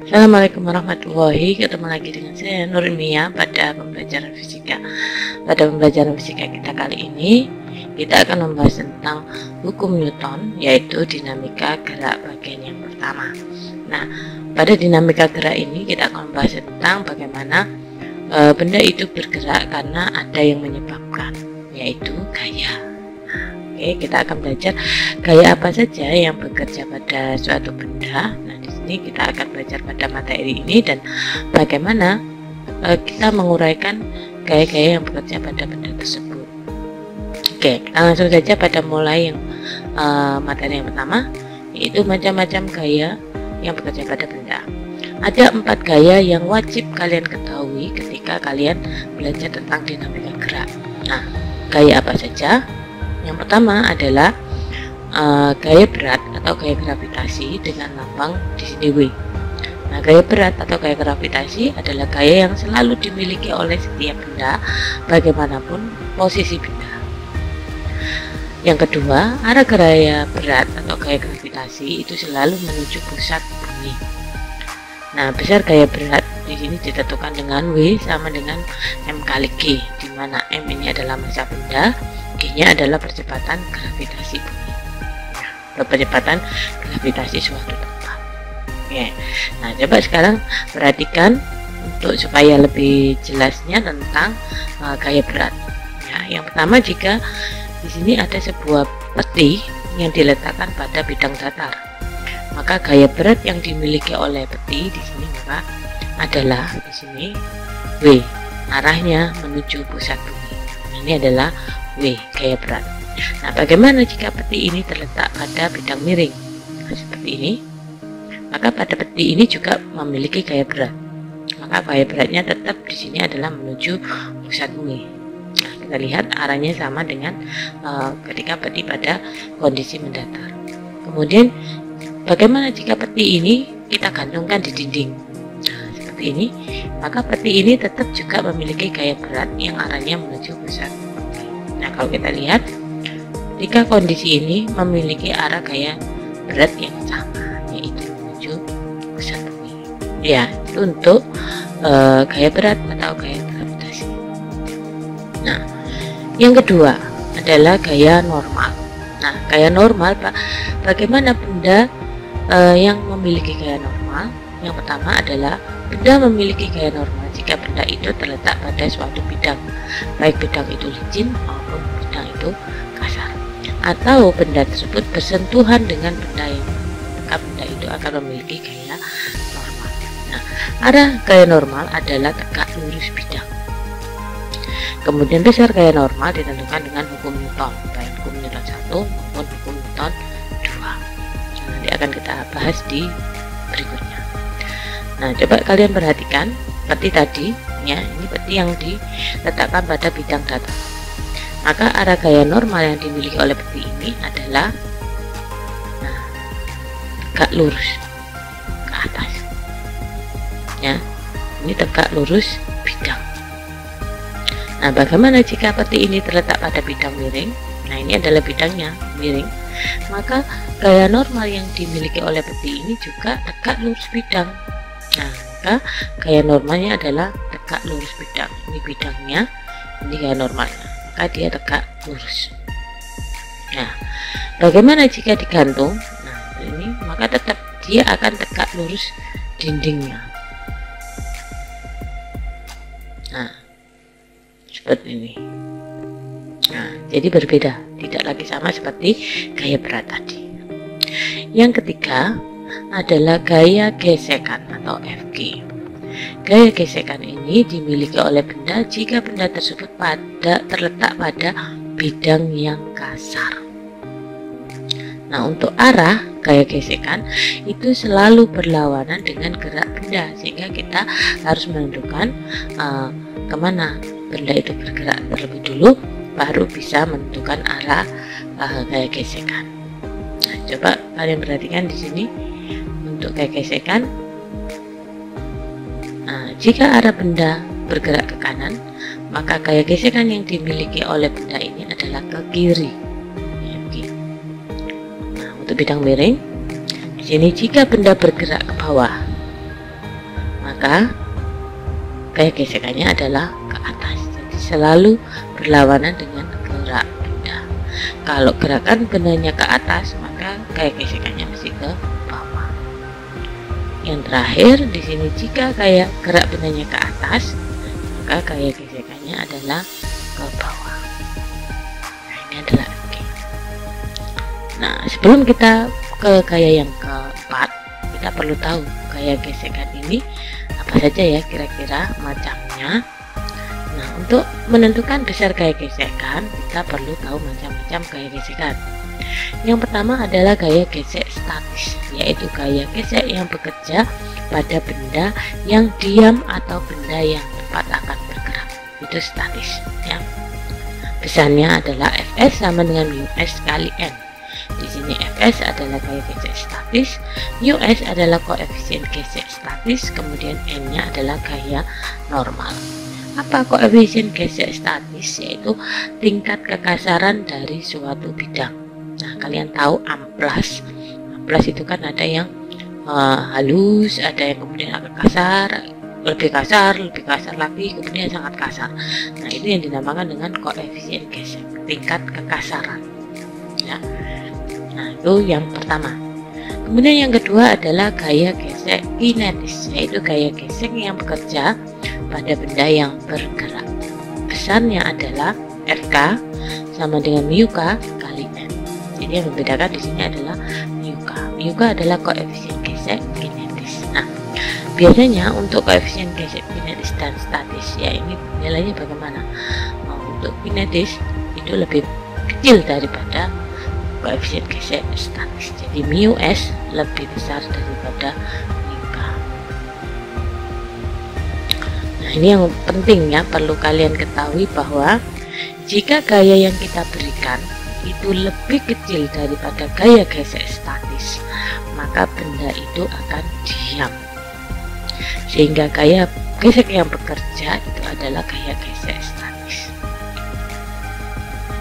Assalamualaikum warahmatullahi, ketemu lagi dengan saya Nurmia pada pembelajaran fisika. Pada pembelajaran fisika kita kali ini, kita akan membahas tentang hukum Newton, yaitu dinamika gerak bagian yang pertama. Nah, pada dinamika gerak ini kita akan membahas tentang bagaimana benda itu bergerak karena ada yang menyebabkan, yaitu gaya. Oke, kita akan belajar gaya apa saja yang bekerja pada suatu benda. Nah, di sini kita akan belajar pada materi ini dan bagaimana kita menguraikan gaya-gaya yang bekerja pada benda tersebut. Oke, kita langsung saja pada mulai yang materi yang pertama, yaitu macam-macam gaya yang bekerja pada benda. Ada 4 gaya yang wajib kalian ketahui ketika kalian belajar tentang dinamika gerak. Nah, gaya apa saja? Yang pertama adalah gaya berat atau gaya gravitasi dengan lambang di sini W. Nah, gaya berat atau gaya gravitasi adalah gaya yang selalu dimiliki oleh setiap benda bagaimanapun posisi benda. Yang kedua, arah gaya berat atau gaya gravitasi itu selalu menuju pusat bumi. Nah, besar gaya berat di sini ditentukan dengan W sama dengan M kali G, di mana M ini adalah massa benda, G-nya adalah percepatan gravitasi bumi, percepatan gravitasi suatu tempat. Oke. Nah, coba sekarang perhatikan untuk supaya lebih jelasnya tentang gaya berat. Ya, yang pertama, jika di sini ada sebuah peti yang diletakkan pada bidang datar, maka gaya berat yang dimiliki oleh peti di sini maka adalah di sini W, arahnya menuju pusat bumi. Ini adalah W, gaya berat. Nah, bagaimana jika peti ini terletak pada bidang miring? Nah, seperti ini. Maka pada peti ini juga memiliki gaya berat. Maka gaya beratnya tetap di sini adalah menuju pusat bumi. Nah, kita lihat arahnya sama dengan ketika peti pada kondisi mendatar. Kemudian, bagaimana jika peti ini kita gantungkan di dinding? Nah, seperti ini. Maka peti ini tetap juga memiliki gaya berat yang arahnya menuju pusat. Nah, kalau kita lihat, jika kondisi ini memiliki arah gaya berat yang sama, yaitu menuju pusat bumi. Ya, itu untuk gaya berat atau gaya gravitasi. Nah, yang kedua adalah gaya normal. Nah, gaya normal, bagaimana benda yang memiliki gaya normal? Yang pertama adalah benda memiliki gaya normal jika benda itu terletak pada suatu bidang, baik bidang itu licin maupun bidang itu kasar, atau benda tersebut bersentuhan dengan benda yang maka benda itu akan memiliki gaya normal. Nah, arah gaya normal adalah tegak lurus bidang. Kemudian besar gaya normal ditentukan dengan hukum Newton, baik hukum Newton 1 maupun hukum Newton 2. Nanti akan kita bahas di berikutnya. Nah, coba kalian perhatikan peti tadi, ya, ini peti yang diletakkan pada bidang datar. Maka arah gaya normal yang dimiliki oleh peti ini adalah tegak lurus ke atas. Ya, ini tegak lurus bidang. Nah, bagaimana jika peti ini terletak pada bidang miring? Nah, ini adalah bidangnya miring. Maka gaya normal yang dimiliki oleh peti ini juga tegak lurus bidang. Nah, maka gaya normalnya adalah tegak lurus bidang. Ini bidangnya, ini gaya normalnya, maka dia tegak lurus. Nah, bagaimana jika digantung? Nah, ini maka tetap dia akan tegak lurus dindingnya. Nah, seperti ini. Nah, jadi berbeda, tidak lagi sama seperti gaya berat tadi. Yang ketiga adalah gaya gesekan atau FG. Gaya gesekan ini dimiliki oleh benda jika benda tersebut terletak pada bidang yang kasar. Nah, untuk arah gaya gesekan itu selalu berlawanan dengan gerak benda, sehingga kita harus menentukan kemana benda itu bergerak terlebih dulu, baru bisa menentukan arah gaya gesekan. Nah, coba kalian perhatikan di sini. Untuk gaya gesekan, nah, jika arah benda bergerak ke kanan, maka gaya gesekan yang dimiliki oleh benda ini adalah ke kiri. Nah, untuk bidang miring, di sini jika benda bergerak ke bawah, maka gaya gesekannya adalah ke atas. Jadi selalu berlawanan dengan gerak benda. Kalau gerakan bendanya ke atas, maka gaya gesekannya mesti ke bawah. Yang terakhir di sini, jika gaya gerak bendanya ke atas, maka gaya gesekannya adalah ke bawah. Nah, ini adalah G. Nah, sebelum kita ke gaya yang keempat, kita perlu tahu gaya gesekan ini apa saja ya kira-kira macamnya. Nah, untuk menentukan besar gaya gesekan, kita perlu tahu macam-macam gaya gesekan. Yang pertama adalah gaya gesek statis, yaitu gaya gesek yang bekerja pada benda yang diam atau benda yang cepat akan bergerak. Itu statis ya. Besarnya adalah Fs sama dengan μs kali n. Di sini Fs adalah gaya gesek statis, μs adalah koefisien gesek statis, kemudian n-nya adalah gaya normal. Apa koefisien gesek statis? Yaitu tingkat kekasaran dari suatu bidang. Nah, kalian tahu amplas. Amplas itu kan ada yang halus, ada yang kemudian agak kasar, lebih kasar lagi, kemudian sangat kasar. Nah, itu yang dinamakan dengan koefisien gesek, tingkat kekasaran ya. Nah, itu yang pertama. Kemudian yang kedua adalah gaya gesek kinetis, yaitu gaya gesek yang bekerja pada benda yang bergerak. Besarnya adalah Fk sama dengan μk kali n. Jadi yang membedakan di sini adalah μk. μk adalah koefisien gesek kinetis. Nah, biasanya untuk koefisien gesek kinetis dan statis ya, ini nilainya bagaimana? Untuk kinetis itu lebih kecil daripada koefisien gesek statis. Jadi μs lebih besar daripada μk. Nah, ini yang penting ya, perlu kalian ketahui bahwa jika gaya yang kita berikan itu lebih kecil daripada gaya gesek statis, maka benda itu akan diam. Sehingga gaya gesek yang bekerja itu adalah gaya gesek statis.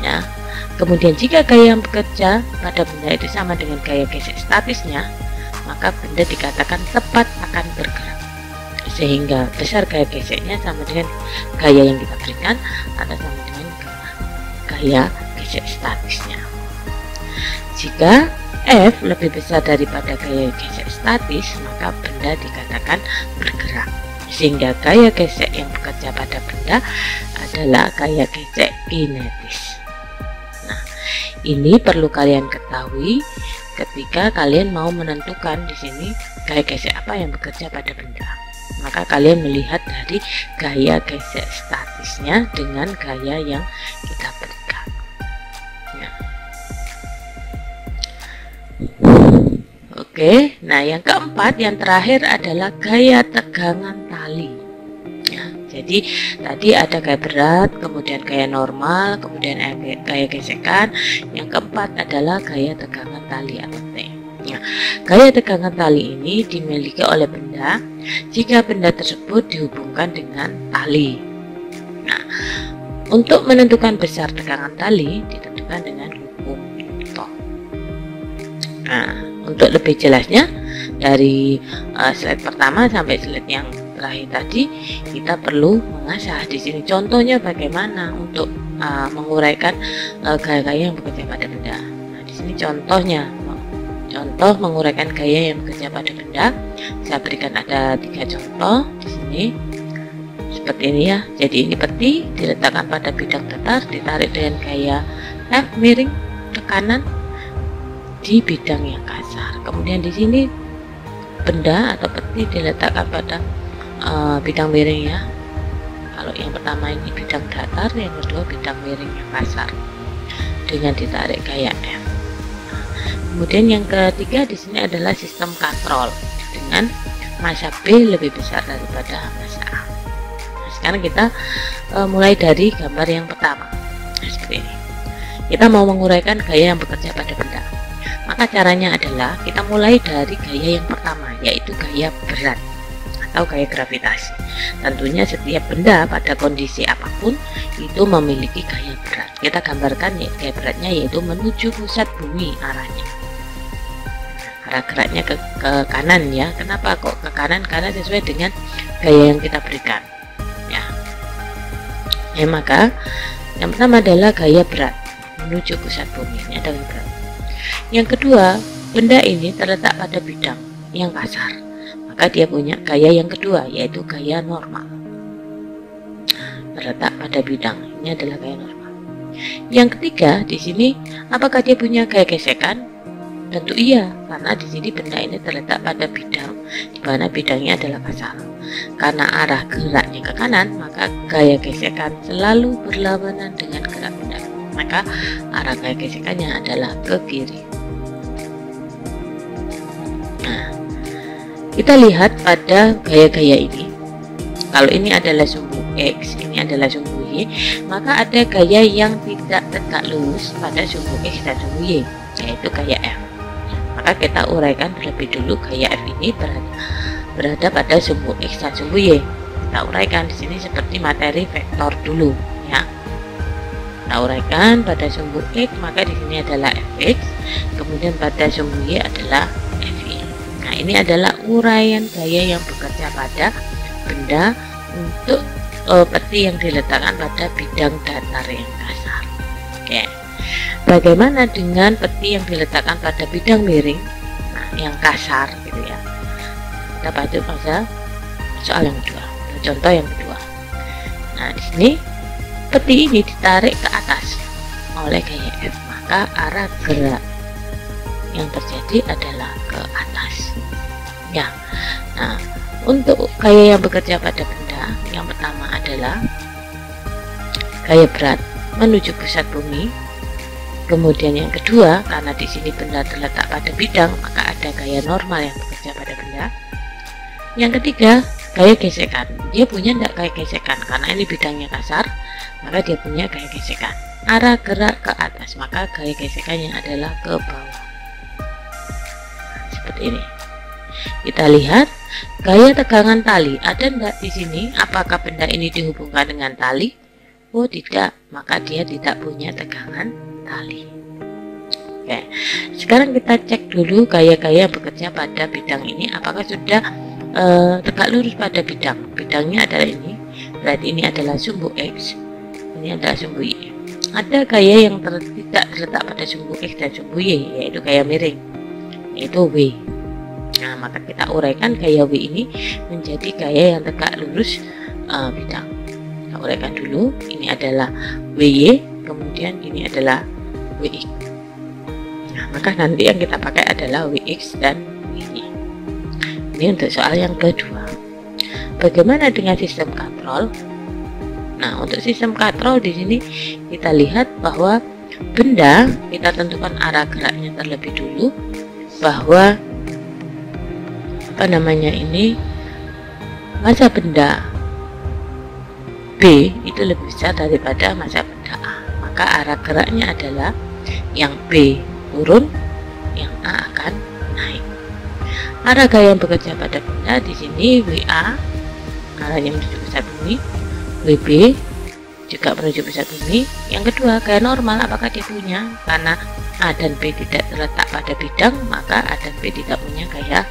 Ya. Kemudian jika gaya yang bekerja pada benda itu sama dengan gaya gesek statisnya, maka benda dikatakan tepat akan bergerak. Sehingga besar gaya geseknya sama dengan gaya yang kita berikan atau sama dengan gaya gesek statisnya. Jika F lebih besar daripada gaya gesek statis, maka benda dikatakan bergerak. Sehingga gaya gesek yang bekerja pada benda adalah gaya gesek kinetis. Nah, ini perlu kalian ketahui ketika kalian mau menentukan di sini gaya gesek apa yang bekerja pada benda. Maka kalian melihat dari gaya gesek statisnya dengan gaya yang kita berikan ya. Oke, nah yang keempat, yang terakhir adalah gaya tegangan tali ya. Jadi tadi ada gaya berat, kemudian gaya normal, kemudian gaya gesekan. Yang keempat adalah gaya tegangan tali atau T ya. Gaya tegangan tali ini dimiliki oleh benda jika benda tersebut dihubungkan dengan tali. Nah, untuk menentukan besar tegangan tali ditentukan dengan hukum Newton. Nah, untuk lebih jelasnya dari slide pertama sampai slide yang terakhir tadi, kita perlu mengasah di sini contohnya bagaimana untuk menguraikan gaya-gaya yang bekerja pada benda. Nah, di sini contohnya. Contoh menguraikan gaya yang bekerja pada benda. Saya berikan ada 3 contoh di sini. Seperti ini ya. Jadi ini peti diletakkan pada bidang datar, ditarik dengan gaya F miring ke kanan di bidang yang kasar. Kemudian di sini benda atau peti diletakkan pada bidang miring ya. Kalau yang pertama ini bidang datar, yang kedua bidang miring yang kasar dengan ditarik gaya F. Kemudian yang ketiga di sini adalah sistem katrol dengan massa B lebih besar daripada massa A. Nah, sekarang kita mulai dari gambar yang pertama. Nah, seperti ini. Kita mau menguraikan gaya yang bekerja pada benda. Maka caranya adalah kita mulai dari gaya yang pertama, yaitu gaya berat atau gaya gravitasi. Tentunya setiap benda pada kondisi apapun itu memiliki gaya berat. Kita gambarkan ya, gaya beratnya yaitu menuju pusat bumi arahnya. arah geraknya ke kanan ya. Kenapa kok ke kanan? Karena sesuai dengan gaya yang kita berikan ya. Maka yang pertama adalah gaya berat menuju pusat bumi, ini adalah berat. Yang kedua, benda ini terletak pada bidang yang kasar, maka dia punya gaya yang kedua, yaitu gaya normal. Terletak pada bidang, ini adalah gaya normal. Yang ketiga, di sini apakah dia punya gaya gesekan? Tentu iya, karena di sini benda ini terletak pada bidang, di mana bidangnya adalah kasar. Karena arah geraknya ke kanan, maka gaya gesekan selalu berlawanan dengan gerak benda. Maka arah gaya gesekannya adalah ke kiri. Nah, kita lihat pada gaya-gaya ini. Kalau ini adalah sumbu X, ini adalah sumbu Y, maka ada gaya yang tidak tegak lurus pada sumbu X dan sumbu Y, yaitu gaya F. Maka kita uraikan terlebih dulu gaya F ini berada pada sumbu X dan sumbu Y. Kita uraikan di sini seperti materi vektor dulu ya. Kita uraikan pada sumbu X, maka di sini adalah Fx, kemudian pada sumbu Y adalah Fy. Nah, ini adalah uraian gaya yang bekerja pada benda untuk peti yang diletakkan pada bidang datar yang kasar. Oke. Bagaimana dengan peti yang diletakkan pada bidang miring, nah, yang kasar gitu ya? Kita baca pada soal yang kedua, contoh yang kedua. Nah, di sini peti ini ditarik ke atas oleh gaya F, maka arah gerak yang terjadi adalah ke atas. Ya. Nah, untuk gaya yang bekerja pada benda, yang pertama adalah gaya berat menuju pusat bumi. Kemudian yang kedua, karena di sini benda terletak pada bidang, maka ada gaya normal yang bekerja pada benda. Yang ketiga, gaya gesekan. Dia punya tidak gaya gesekan? Karena ini bidangnya kasar, maka dia punya gaya gesekan. Arah gerak ke atas, maka gaya gesekannya adalah ke bawah. Seperti ini. Kita lihat gaya tegangan tali. Ada enggak di sini? Apakah benda ini dihubungkan dengan tali? Oh tidak, maka dia tidak punya tegangan tali. Oke, sekarang kita cek dulu gaya-gaya yang bekerja pada bidang ini. Apakah sudah tegak lurus pada bidang? Bidangnya adalah ini, berarti ini adalah sumbu X, ini adalah sumbu Y. Ada gaya yang tidak terletak pada sumbu X dan sumbu Y, yaitu gaya miring, yaitu W. Nah, maka kita uraikan gaya W ini menjadi gaya yang tegak lurus bidang. Kita uraikan dulu, ini adalah WY, kemudian ini adalah WX. Nah, maka nanti yang kita pakai adalah WX dan WY. Ini untuk soal yang kedua. Bagaimana dengan sistem katrol? Nah, untuk sistem katrol di sini kita lihat bahwa benda, kita tentukan arah geraknya terlebih dulu, bahwa massa benda B itu lebih besar daripada massa benda A, maka arah geraknya adalah yang B turun, yang A akan naik. Arah gaya yang bekerja pada benda di sini WA arahnya menuju pusat bumi, WB juga menuju pusat bumi. Yang kedua, gaya normal apakah dia punya? Karena A dan B tidak terletak pada bidang, maka A dan B tidak punya gaya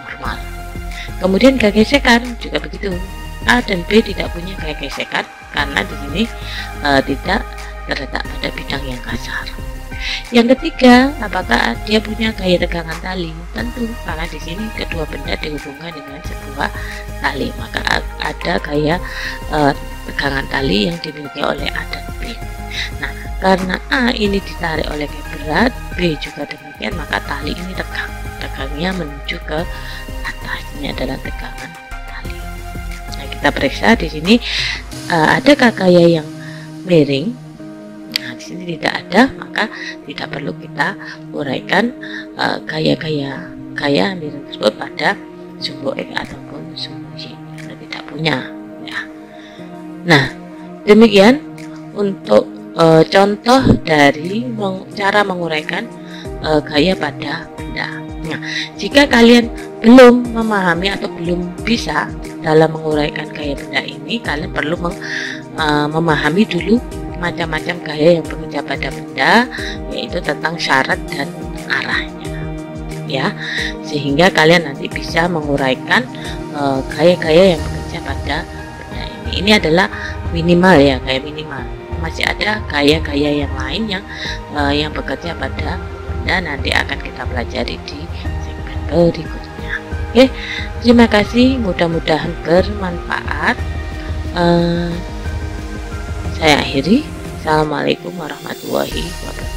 normal. Kemudian gaya gesekan juga begitu. A dan B tidak punya gaya gesekan karena di sini tidak terletak pada bidang yang kasar. Yang ketiga, apakah dia punya gaya tegangan tali? Tentu, karena di sini kedua benda dihubungkan dengan sebuah tali, maka ada gaya tegangan tali yang dimiliki oleh A dan B. Nah, karena A ini ditarik oleh gaya berat, B juga demikian, maka tali ini tegang. Tegangnya menuju ke atas. Ini adalah tegangan tali. Nah, kita periksa di sini adakah gaya yang miring? Nah, di sini tidak ada, maka tidak perlu kita uraikan gaya miring tersebut pada sumbu X ataupun sumbu Y, karena tidak punya. Ya. Nah, demikian untuk contoh dari cara menguraikan gaya pada benda. Nah, jika kalian belum memahami atau belum bisa dalam menguraikan gaya benda ini, kalian perlu memahami dulu macam-macam gaya yang bekerja pada benda, yaitu tentang syarat dan arahnya. ya, sehingga kalian nanti bisa menguraikan gaya-gaya yang bekerja pada benda ini. Ini adalah minimal ya, gaya minimal. Masih ada gaya-gaya yang lain yang bekerja pada benda, nanti akan kita pelajari di segmen berikutnya. Oke, terima kasih, mudah-mudahan bermanfaat. Saya akhiri. Assalamualaikum warahmatullahi wabarakatuh.